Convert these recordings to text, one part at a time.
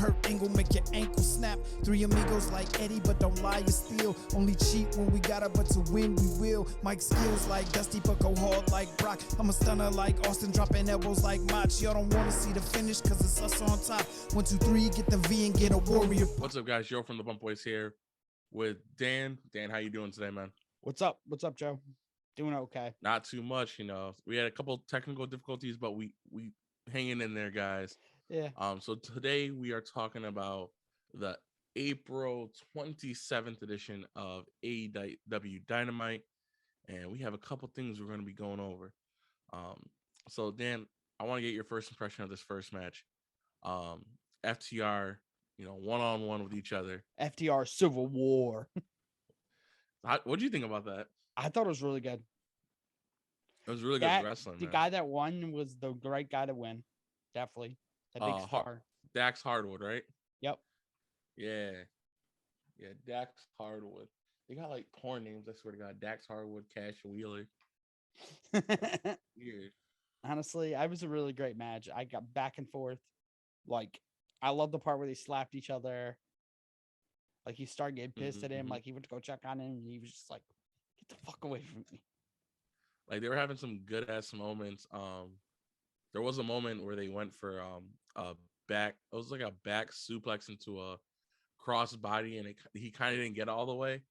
Kurt Angle, make your ankle snap. Three amigos like Eddie, but don't lie, you steal. Only cheat when we gotta, but to win we will. Mike skills like Dusty, but go hard like Brock. I'm a stunner like Austin, dropping elbows like Mach. Y'all don't wanna see the finish, cause it's us on top. 1, 2, 3, get the V and get a warrior. What's up, guys? Joe from the Bump Boys here with Dan. Dan, how you doing today, man? What's up? What's up, Joe? Doing okay. Not too much, you know. We had a couple technical difficulties, but we hanging in there, guys. Yeah. So today we are talking about the April 27th edition of AEW Dynamite, and we have a couple things we're going to be going over. So Dan, I want to get your first impression of this first match. FTR, you know, one-on-one with each other. FTR Civil War. What do you think about that? I thought it was really good. It was really good wrestling. The guy that won was the right guy to win. Definitely. The big star. Dax Hardwood, right? Yep. Yeah. Dax Hardwood. They got like porn names, I swear to God. Dax Hardwood, Cash Wheeler. Weird. Honestly, it was a really great match. I got back and forth. Like, I love the part where they slapped each other. Like, he started getting pissed at him. Like, he went to go check on him, and he was just like, get the fuck away from me. Like, they were having some good ass moments. There was a moment where they went for a back. It was like a back suplex into a cross body, and he kind of didn't get all the way.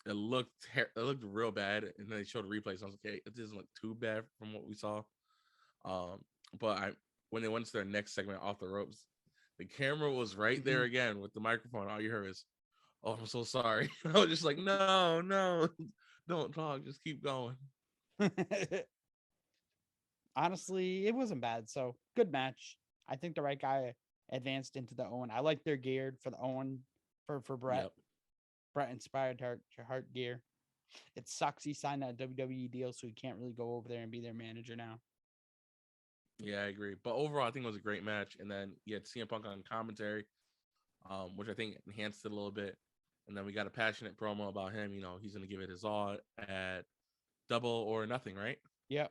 It looked real bad, and then they showed a replay. So I was like, okay, it doesn't look too bad from what we saw. But when they went to their next segment, off the ropes, the camera was right there again with the microphone. All you heard is, "Oh, I'm so sorry." I was just like, no, don't talk, just keep going. Honestly, it wasn't bad. So good match. I think the right guy advanced into the Owen. I like their gear for the Owen for Brett. Yep. Brett inspired heart gear. It sucks he signed that WWE deal, so he can't really go over there and be their manager now. Yeah, I agree. But overall, I think it was a great match. And then you had CM Punk on commentary, which I think enhanced it a little bit. And then we got a passionate promo about him. You know, he's going to give it his all at Double or Nothing, right? Yep.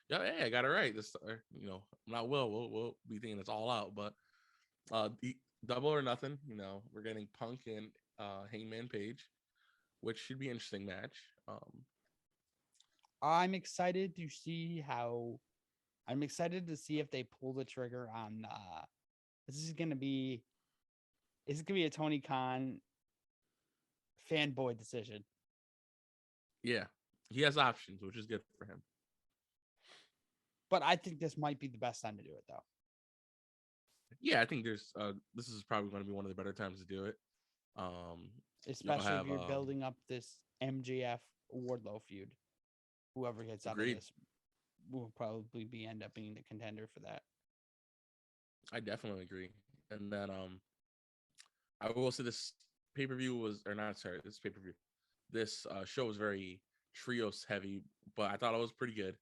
Yeah, hey, I got it right. This, you know, not we'll be thinking it's all out, but Double or Nothing. You know, we're getting Punk and Hangman Page, which should be an interesting match. I'm excited to see if they pull the trigger on. This is gonna be a Tony Khan fanboy decision. Yeah, he has options, which is good for him. But I think this might be the best time to do it, though. Yeah, I think this is probably going to be one of the better times to do it. Especially if you're building up this MJF Wardlow feud. Whoever gets out of this will probably end up being the contender for that. I definitely agree. And then I will say this pay-per-view this show was very trios heavy, but I thought it was pretty good.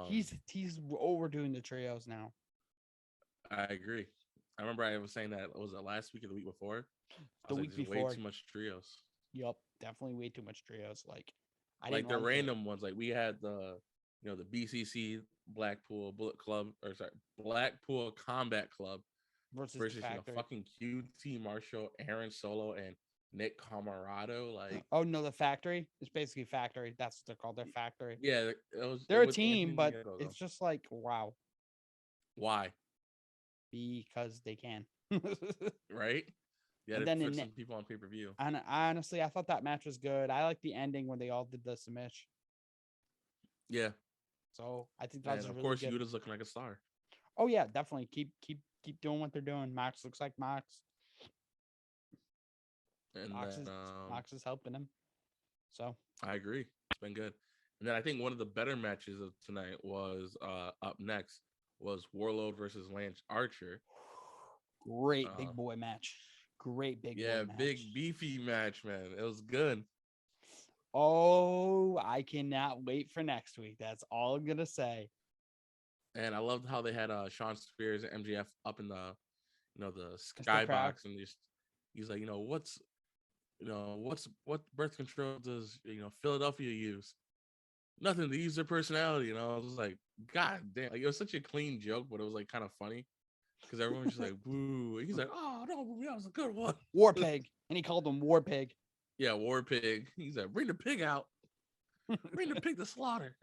He's overdoing the trios now. I agree. I remember I was saying that, was it last week or the week before? The week before. Way too much trios. Yup, definitely way too much trios. Like the random ones. Like we had the BCC Blackpool Bullet Club, Blackpool Combat Club versus fucking QT Marshall, Aaron Solo, and Nick Camarado. Like, oh no, the Factory. It's basically Factory. That's what they're called. They're Factory. Yeah, they're a team, but it's just like, wow. Why? Because they can. Right? Yeah, and then put some people on pay-per-view. And honestly, I thought that match was good. I like the ending when they all did the submission. Yeah. So I think that's of really course good. Yuta's looking like a star. Oh yeah, definitely. Keep doing what they're doing. Mox looks like Mox. And Mox is helping him. So I agree. It's been good. And then I think one of the better matches of tonight was up next was Warlord versus Lance Archer. Great big boy match. Great big boy match. Yeah, big beefy match, man. It was good. Oh, I cannot wait for next week. That's all I'm gonna say. And I loved how they had Sean Spears and MJF up in the skybox, and he's like, what birth control does Philadelphia use? Nothing. They use their personality. I was like, God damn! Like, it was such a clean joke, but it was like kind of funny. because everyone's just like, "Boo!" He's like, "Oh no, that was a good one." War Pig, and he called him War Pig. Yeah, War Pig. He's like, "Bring the pig out. Bring the pig to slaughter."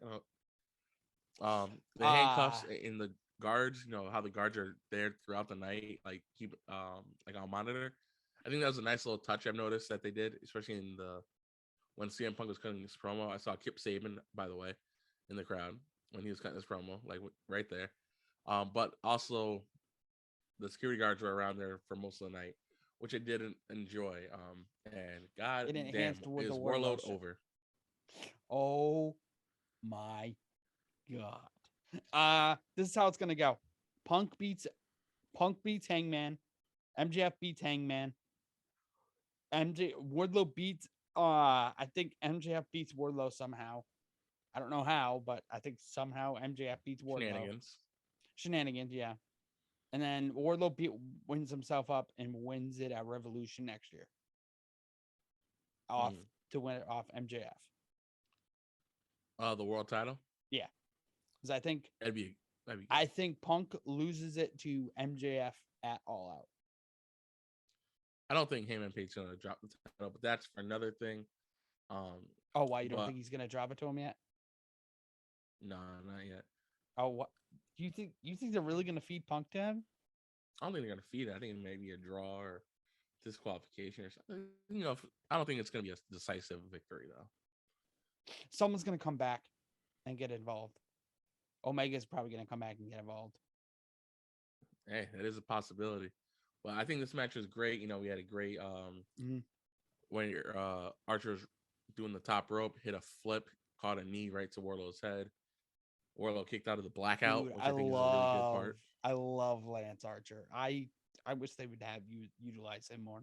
The handcuffs in the guards. You know how the guards are there throughout the night, like keep like on monitor. I think that was a nice little touch I've noticed that they did, especially in the when CM Punk was cutting his promo. I saw Kip Saban, by the way, in the crowd when he was cutting his promo, like right there. But also the security guards were around there for most of the night, which I didn't enjoy. And God It damn, enhanced with is the Warlord Warlord over? Oh my god. This is how it's gonna go. Punk beats Hangman. MJF beats Hangman. Wardlow beats I think MJF beats Wardlow somehow. I don't know how, but I think somehow MJF beats Wardlow. Shenanigans, yeah. And then Wardlow wins himself up and wins it at Revolution next year. To win it off MJF. The world title? Yeah. Because I think that'd be I think Punk loses it to MJF at All Out. I don't think Heyman Page's gonna drop the title, but that's for another thing. Why you don't think he's gonna drop it to him yet? No, not yet. Oh, what? You think they're really gonna feed Punk to him? I don't think they're gonna feed it. I think it may be a draw or disqualification or something. You know, I don't think it's gonna be a decisive victory though. Someone's gonna come back and get involved. Omega's probably gonna come back and get involved. Hey, that is a possibility. But I think this match was great. You know, we had a great when Archer's doing the top rope, hit a flip, caught a knee right to Warlord's head. Warlord kicked out of the blackout, which I think is a really good part. I love Lance Archer. I wish they would have utilize him more.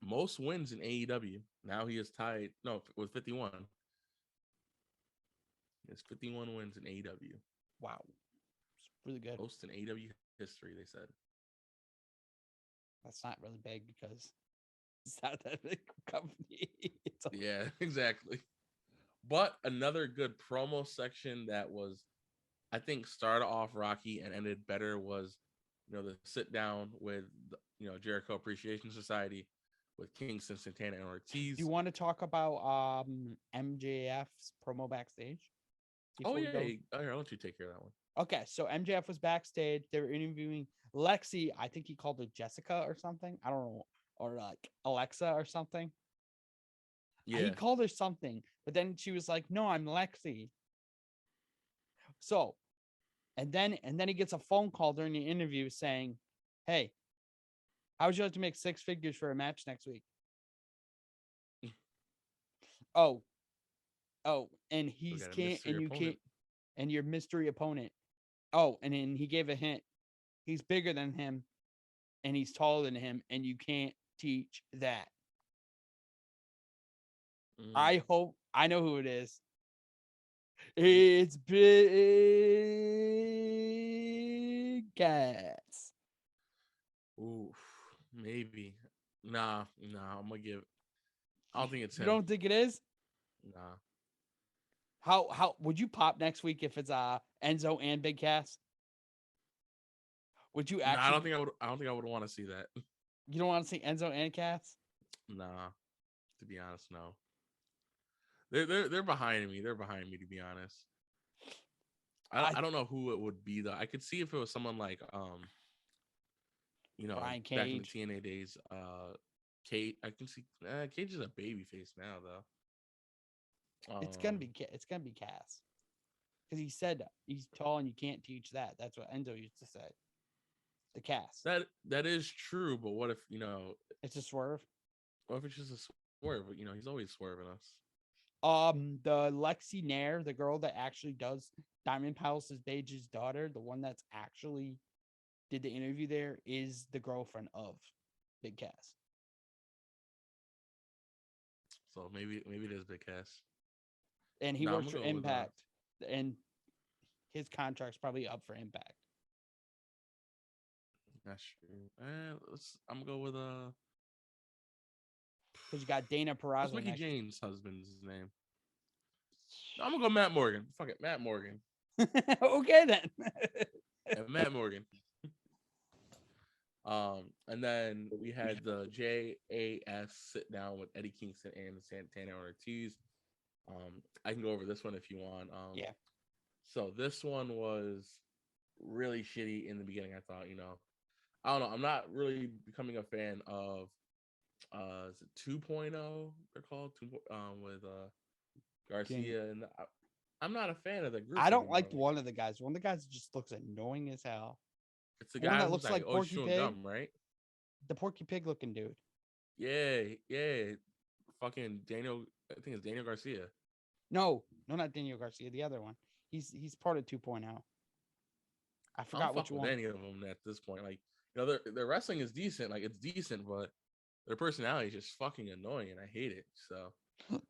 Most wins in AEW. Now he is tied with 51. It's 51 wins in AEW. Wow. It's really good. Most in AEW history, they said. That's not really big because it's not that big company. Yeah, exactly. But another good promo section that was, I think, started off rocky and ended better was, the sit down with, Jericho Appreciation Society with Kingston, Santana, and Ortiz. Do you want to talk about MJF's promo backstage? Oh, yeah. Here, I'll let you take care of that one. Okay, so MJF was backstage. They were interviewing Lexi. I think he called her Jessica or something. I don't know. Or like Alexa or something. Yeah. He called her something, but then she was like, "No, I'm Lexi." So, and then he gets a phone call during the interview saying, "Hey, how would you like to make 6 figures for a match next week?" Oh, and he's can't, and you can't, and your mystery opponent. Oh, and then he gave a hint. He's bigger than him, and he's taller than him, and you can't teach that. I hope I know who it is. It's Big Cass. Ooh, maybe. Nah. I'm gonna give. I don't think it's him. You don't think it is? Nah. How would you pop next week if it's Enzo and Big Cass? Would you actually? Nah, I don't think I would want to see that. You don't want to see Enzo and Cass? Nah. To be honest, no. They're behind me. They're behind me, to be honest. I don't know who it would be though. I could see if it was someone like Brian Cage. Back in the TNA days, Cage. I can see Cage is a baby face now though. It's gonna be Cass because he said he's tall and you can't teach that. That's what Enzo used to say. The Cass. That is true, but what if it's a swerve? What if it's just a swerve? But he's always swerving us. The Lexi Nair, the girl that actually does Diamond Palace's Paige's daughter, the one that's actually did the interview there, is the girlfriend of Big Cass. So maybe it is Big Cass. And he works for Impact, and his contract's probably up for Impact. That's true. I'm gonna go with because you got Dana Peraza. What's Mickey James' husband's name? I'm gonna go Matt Morgan. Fuck it, Matt Morgan. Okay then. Yeah, Matt Morgan. And then we had the JAS sit down with Eddie Kingston and Santana Ortiz. I can go over this one if you want. Yeah. So this one was really shitty in the beginning. I thought, I don't know. I'm not really becoming a fan of is it 2.0 they're called with Garcia, and I'm not a fan of the group I don't anymore. like one of the guys. One of the guys just looks annoying as hell. It's the One guy that who's looks like always Porky chewing Pig. gum, right? The Porky Pig looking dude. Yeah. Fucking Daniel, I think it's Daniel Garcia. No, not Daniel Garcia. The other one. He's part of 2.0. I forgot which one. With any of them at this point. Like, their wrestling is decent. Like, it's decent, but their personality is just fucking annoying, and I hate it. So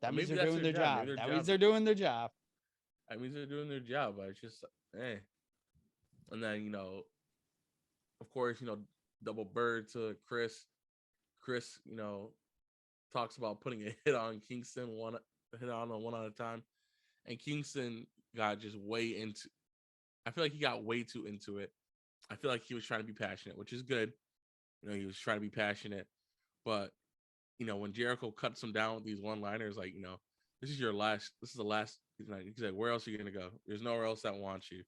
that means maybe they're that's doing their job. Maybe That means they're doing their job. That means they're doing their job, but it's just And then, of course, double bird to Chris. Chris, talks about putting a hit on Kingston, one at a time. And Kingston got just way into, I feel like he got way too into it. I feel like he was trying to be passionate, which is good. He was trying to be passionate. But, when Jericho cuts him down with these one-liners, like, this is the last, he's like, where else are you going to go? There's nowhere else that wants you.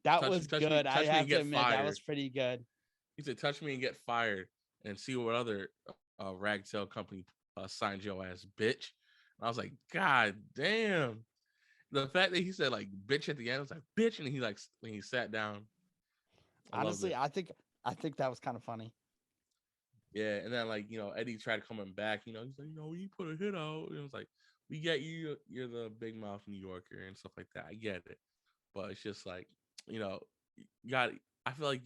That was good. I have to admit, that was pretty good. He said, touch me and get fired and see what other ragtail company signed your ass, bitch. And I was like, God damn. The fact that he said like bitch at the end, I was like, bitch, and he sat down. Honestly, I think that was kind of funny. Yeah, and then Eddie tried coming back, he's like, you put a hit out. And it was like, we get you, you're the big mouth New Yorker and stuff like that. I get it. But it's just like, you got, I feel like,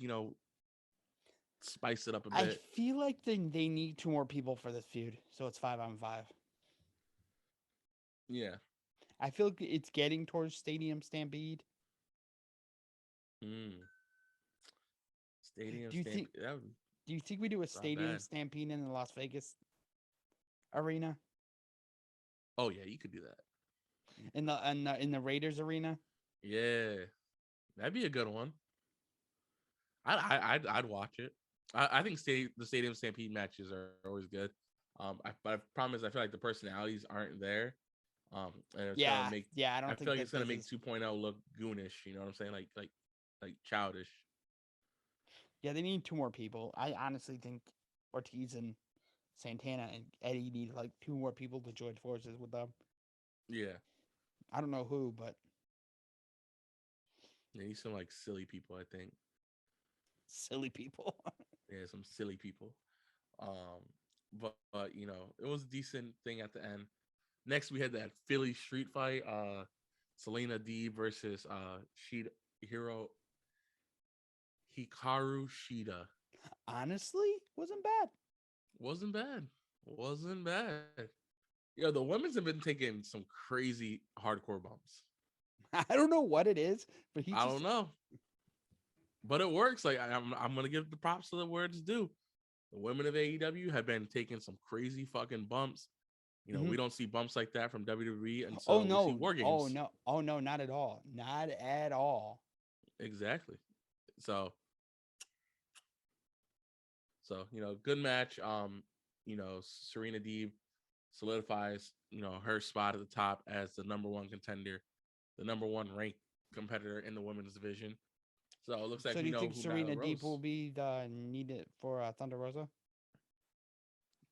spice it up a bit. I feel like they need 2 more people for this feud, so it's 5-on-5. Yeah. I feel like it's getting towards Stadium Stampede. Stadium do you Stampede. Do you think we do a Stadium Stampede in the Las Vegas arena? Oh yeah, you could do that. In the Raiders arena? Yeah. That'd be a good one. I'd watch it. I think the Stadium Stampede matches are always good. But the problem is I feel like the personalities aren't there. And it's gonna make I feel like it's gonna make 2.0 look goonish. You know what I'm saying? Like childish. Yeah, they need 2 more people. I honestly think Ortiz and Santana and Eddie need like 2 more people to join forces with them. Yeah. I don't know who, but they need some like silly people, I think. Silly people. Yeah, some silly people. But it was a decent thing at the end. Next, we had that Philly street fight. Selena D versus Hikaru Shida. Honestly, wasn't bad. Wasn't bad. The women's have been taking some crazy hardcore bumps. I don't know what it is, but I don't know. But it works. Like I'm gonna give the props to the where it's due. The women of AEW have been taking some crazy fucking bumps. We don't see bumps like that from WWE until we see War Games. Oh no, not at all. Not at all. Exactly. So good match. Serena Deeb solidifies, her spot at the top as the number 1 contender, the number 1 ranked competitor in the women's division. So it looks like do you think Serena Deeb will be needed for Thunder Rosa?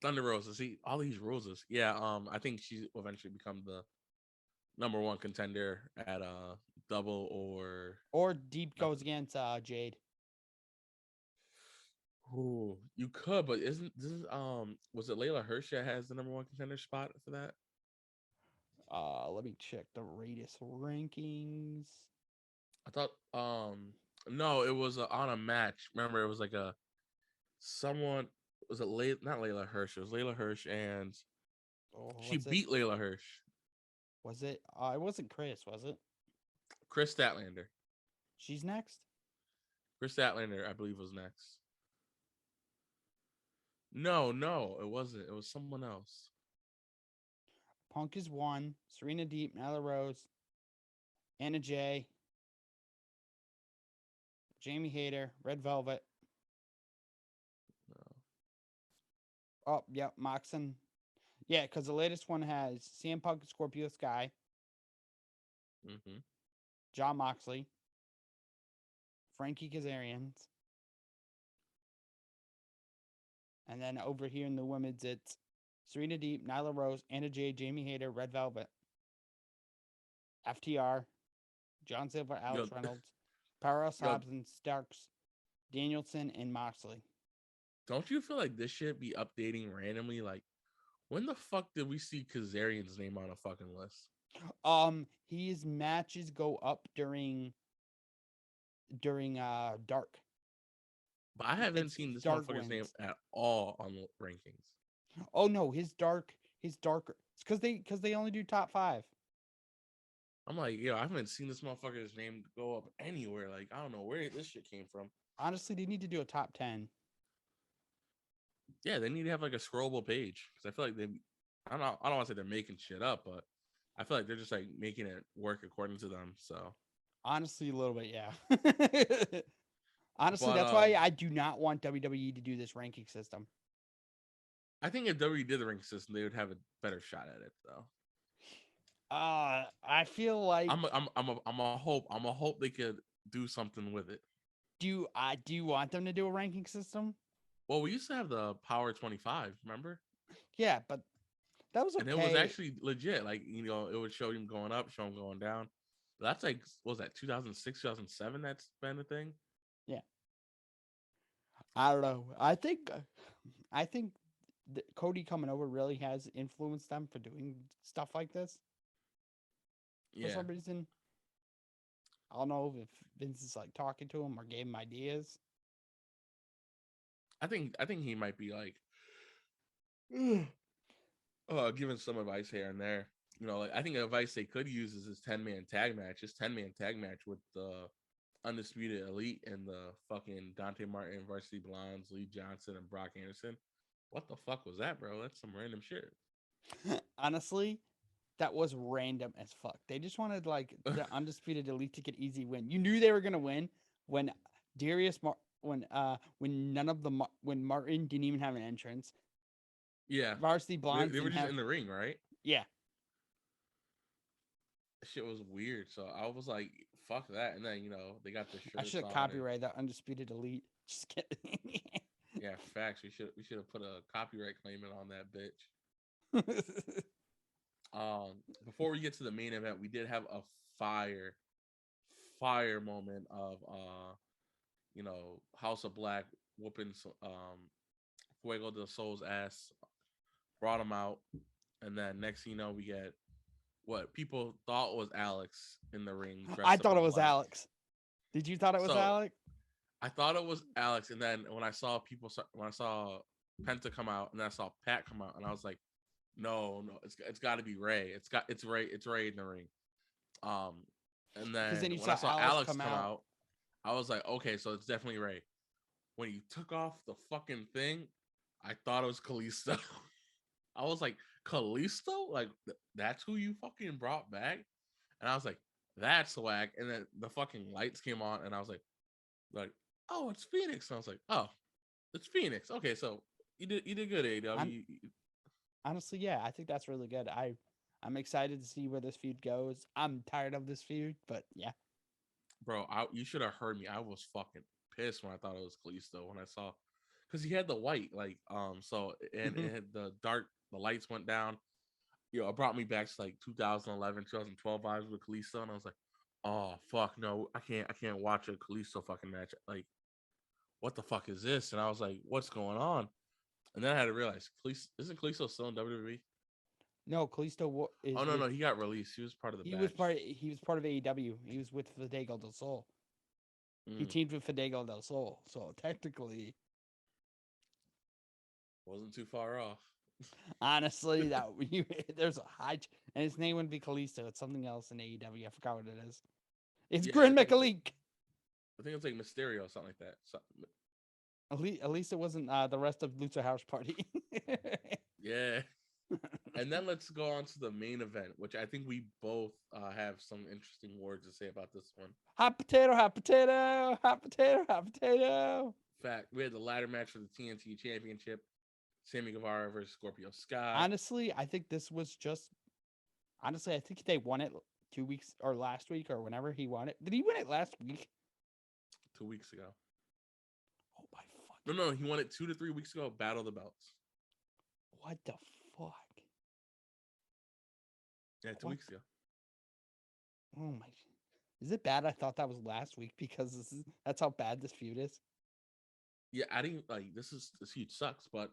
Thunder Rosa. See, all these roses. Yeah, I think she will eventually become the number 1 contender at double or Deep goes against Jade. Ooh, you could, but isn't this was it Layla Hirsch that has the number 1 contender spot for that? Let me check the latest rankings. I thought no, it was on a match. Remember, it was like someone was it not Layla Hirsch, it was Layla Hirsch and she beat Layla Hirsch. Was it? It wasn't Chris, was it? Chris Statlander. She's next? Chris Statlander, I believe, was next. No, it wasn't. It was someone else. Punk is 1. Serena Deeb, Nyla Rose, Anna Jay, Jamie Hayter, Red Velvet, Oh, yeah, Moxon. Yeah, because the latest one has CM Punk and Scorpio Sky, Mm-hmm. John Moxley, Frankie Kazarians, and then over here in the women's, it's Serena Deep, Nyla Rose, Anna Jay, Jamie Hayter, Red Velvet, FTR, John Silver, Yo, Alex Reynolds, Powerhouse yo, Hobbs and Starks, Danielson, and Moxley. don't you feel like this should be updating randomly? Like, when the fuck did we see Kazarian's name on a fucking list? His matches go up during Dark. But I haven't It's seen this Dark motherfucker's name wins. at all on the rankings. Oh no, his dark. It's because they only do top 5. I'm like, yo, I haven't seen this motherfucker's name go up anywhere. Like, I don't know where this shit came from. Honestly, they need to do a top 10. Yeah, they need to have like a scrollable page because I feel like I don't want to say they're making shit up, but I feel like they're just like making it work according to them. So, Honestly, a little bit, yeah. Honestly, but that's why I do not want WWE to do this ranking system. I think if WWE did the ranking system, they would have a better shot at it, though. I feel like I'm a hope they could do something with it. do you want them to do a ranking system? Well, we used to have the Power 25, remember? Yeah, but that was okay. And it was actually legit. Like, you know, it would show him going up, show him going down. But that's like, what was that, 2006, 2007? That's been a thing. Yeah. I don't know. I think Cody coming over really has influenced them for doing stuff like this. For Yeah. some reason. I don't know if Vince is like talking to him or gave him ideas. I think he might be like giving some advice here and there. You know, like I think advice they could use is this 10-man tag match. This 10-man tag match with the Undisputed Elite and the fucking Dante Martin, Varsity Blondes, Lee Johnson, and Brock Anderson. What the fuck was that, bro? That's some random shit. Honestly, that was random as fuck. They just wanted like the Undisputed Elite to get easy win. You knew they were gonna win when when none of the when Martin didn't even have an entrance. Yeah, Varsity Blondes they were just have, in the ring, right? yeah. Shit was weird. So I was like, fuck that. And then, you know, they got the shirts. I should on copyright that Undisputed Elite. Just kidding. Yeah, facts. We should have put a copyright claimant on that bitch. Before we get to the main event, we did have a fire moment of you know, House of Black whooping Fuego del Sol's ass, brought him out, and then next thing you know, we get what people thought was Alex in the ring. I thought it was Alex. Did you thought it was Alex? I thought it was Alex, and then when I saw Penta come out, and then I saw Pat come out, and I was like, no, it's got to be Ray. It's Ray in the ring. And then when I saw Alex come out, I was like, okay, so it's definitely Ray. When he took off the fucking thing, I thought it was Kalisto. I was like, Kalisto? Like, that's who you fucking brought back? And I was like, that's whack. And then the fucking lights came on, and I was like, oh, it's Phoenix. And I was like, oh, it's Phoenix. Okay, so you did good, AEW. Honestly, yeah, I think that's really good. I'm excited to see where this feud goes. I'm tired of this feud, but yeah. Bro, you should have heard me. I was fucking pissed when I thought it was Kalisto when I saw, because he had the white, like, so, and it had the dark, the lights went down. You know, it brought me back to like 2011, 2012 vibes with Kalisto, and I was like, oh fuck, no, I can't watch a Kalisto fucking match. Like, what the fuck is this? And I was like, what's going on? And then I had to realize, isn't Kalisto still in WWE? No, Kalisto is. Oh no, he got released. He was part of the. He was part of AEW. He was with Fidego del Sol. He teamed with Fidego del Sol, so technically, wasn't too far off. Honestly, there's a high, and his name wouldn't be Kalisto. It's something else in AEW. I forgot what it is. It's Grin McAleek. I think it's like Mysterio or something like that. At least it wasn't the rest of Lucha House Party. Yeah. And then let's go on to the main event, which I think we both have some interesting words to say about this one. Hot potato, hot potato, hot potato, hot potato. In fact, we had the ladder match for the TNT Championship. Sammy Guevara versus Scorpio Scott. Honestly, I think this was just. Honestly, I think they won it 2 weeks or last week or whenever he won it. Did he win it last week? 2 weeks ago. Oh my fuck! No, he won it 2 to 3 weeks ago. Battle of the Belts. What the fuck? Yeah, 2 weeks ago. Oh my! Is it bad? I thought that was last week because that's how bad this feud is. Yeah, I didn't like this feud sucks, but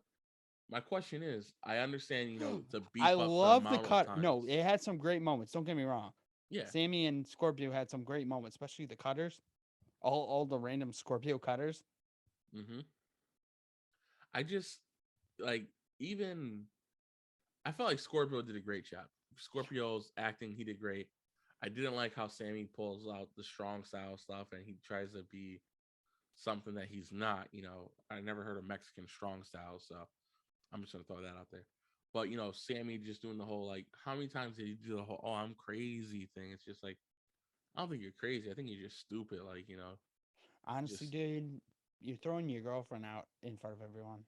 my question is, I understand, to beef I up love the the amount cut. of No, times. it had some great moments. Don't get me wrong. Yeah. Sammy and Scorpio had some great moments, especially the cutters. All the random Scorpio cutters. Mm-hmm. I just like even I felt like Scorpio did a great job. Scorpio's acting, he did great. I didn't like how Sammy pulls out the strong style stuff and he tries to be something that he's not. I never heard of Mexican strong style, so I'm just gonna throw that out there. But Sammy just doing the whole like, how many times did he do the whole "oh I'm crazy" thing? It's just like, I don't think you're crazy. I think you're just stupid. Like Honestly, just dude, you're throwing your girlfriend out in front of everyone.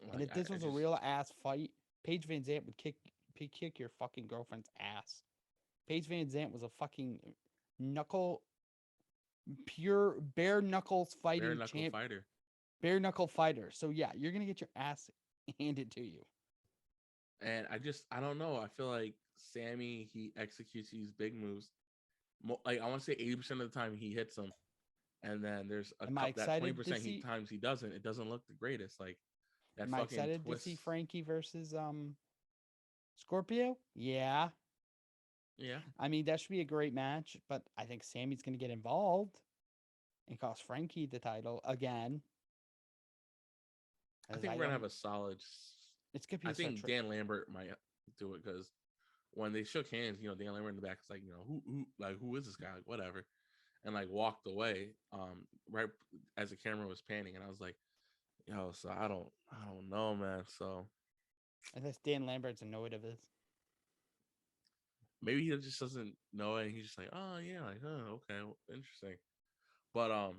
And like if this I was a just real ass fight, Paige Van Zant would kick your fucking girlfriend's ass. Paige Van Zant was a fucking knuckle, pure bare knuckles bare fighting knuckle champ, fighter. bare knuckle fighter. So yeah, you're gonna get your ass handed to you. And I don't know. I feel like Sammy, he executes these big moves. Like I want to say 80% of the time he hits them, and then there's a Am I cup that excited to 20% see? times he doesn't. It doesn't look the greatest. Like that Am I fucking excited to twist. see Frankie versus Scorpio? Yeah. Yeah, I mean, that should be a great match, but I think Sammy's going to get involved and cost Frankie the title again. I As think I we're gonna don't, have a solid. it's going to be I a think Dan Lambert might do it because when they shook hands, Dan Lambert in the back is like, who is this guy? Like, whatever, and like walked away. Right as the camera was panning, and I was like, so I don't know, man. So unless Dan Lambert's annoyed of this. maybe he just doesn't know it. And he's just like, oh yeah, like, oh, okay, interesting. But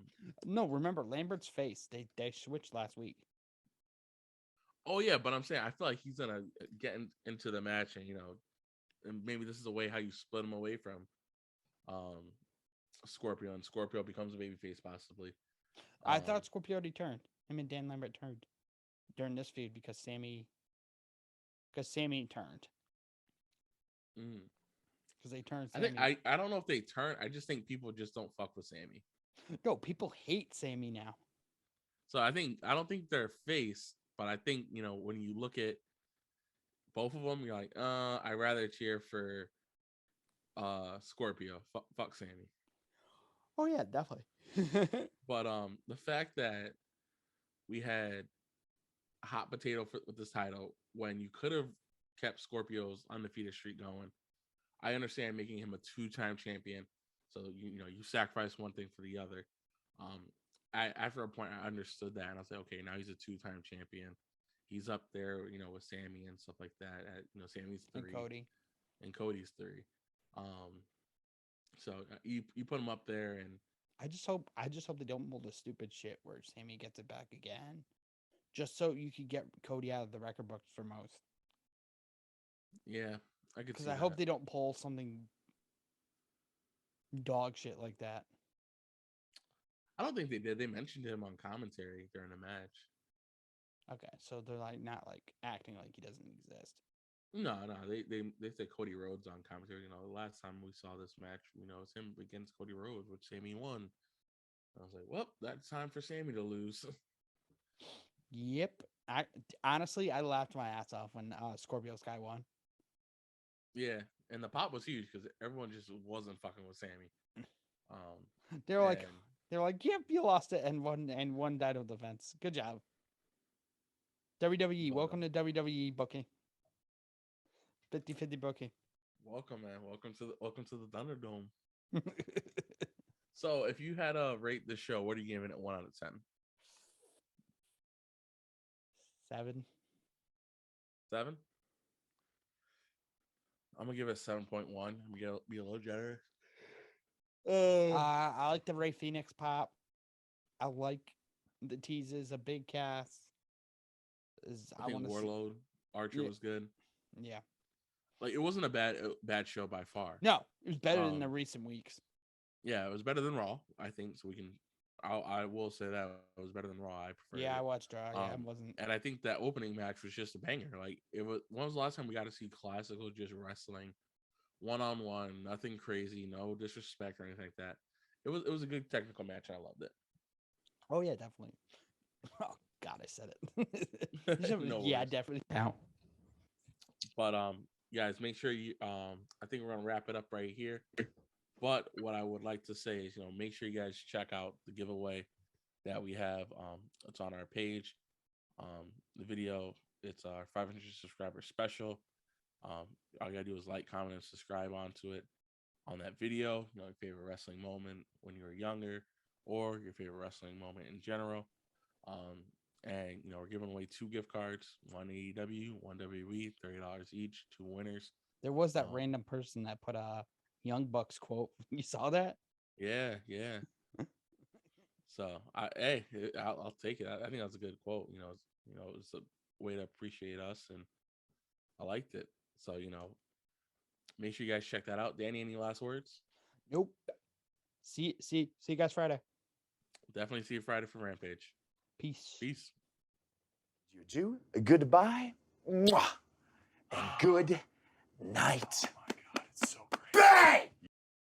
No, remember Lambert's face. They switched last week. oh yeah, but I'm saying I feel like he's gonna get into the match, and and maybe this is a way how you split him away from um Scorpio, and Scorpio becomes a babyface possibly. I thought Scorpio already turned. Him and Dan Lambert turned during this feud because Sammy turned. Because they turned I think Sammy. I don't know if they turn. I just think people just don't fuck with Sammy. No, people hate Sammy now. So I don't think they're face, but I think when you look at both of them, you're like, I'd rather cheer for Scorpio. Fuck Sammy. Oh yeah, definitely. But the fact that we had a hot potato with this title when you could have kept Scorpio's undefeated streak going. I understand making him a 2-time champion. So you sacrifice one thing for the other. After a point I understood that, and I was like, okay, now he's a 2-time champion. He's up there, with Sammy and stuff like that. Sammy's 3 and Cody's 3. So you put him up there, and I just hope they don't pull the stupid shit where Sammy gets it back again, just so you could get Cody out of the record books for most. Yeah, I could. Because I hope they don't pull something dog shit like that. I don't think they did. They mentioned him on commentary during the match. Okay, so they're like not like acting like he doesn't exist. No, they said Cody Rhodes on commentary. The last time we saw this match, it's him against Cody Rhodes, which Sammy won. I was like, well, that's time for Sammy to lose. Yep. Honestly, I laughed my ass off when Scorpio Sky won. Yeah, and the pop was huge because everyone just wasn't fucking with Sammy. They're like, yep, you lost it and one died of defense. Good job. WWE, welcome to WWE booking. 50-50 booking. Welcome, man. Welcome to the Thunderdome. So, if you had to rate the show, what are you giving it 1 out of 10? 7. 7? I'm gonna give it 7.1. I'm gonna be a little generous. I like the Ray Phoenix pop. I like the teases, a big cast. I think Warlord Archer was good. Yeah. Like it wasn't a bad show by far. No, it was better than the recent weeks. Yeah, it was better than Raw, I think. So I will say that it was better than Raw. I prefer. Yeah, I watched Raw. Yeah, it wasn't. And I think that opening match was just a banger. Like it was. When was the last time we got to see classical just wrestling, 1-on-1, nothing crazy, no disrespect or anything like that. It was a good technical match. And I loved it. Oh yeah, definitely. Oh God, I said it. No yeah, worries. definitely. But guys, make sure you I think we're gonna wrap it up right here. But what I would like to say is, make sure you guys check out the giveaway that we have. It's on our page. The video, it's our 500 subscriber special. All you gotta do is like, comment, and subscribe onto it. On that video, your favorite wrestling moment when you were younger, or your favorite wrestling moment in general. And we're giving away 2 gift cards, one AEW, one WWE, $30 each, 2 winners. There was that random person that put a Young Bucks quote. You saw that? Yeah. So I'll take it. I think that's a good quote. It's a way to appreciate us, and I liked it. So make sure you guys check that out. Danny, any last words? Nope. See you guys Friday. Definitely see you Friday for Rampage. Peace. You goodbye. Mwah. And good night. Oh my God, it's so great. Bang!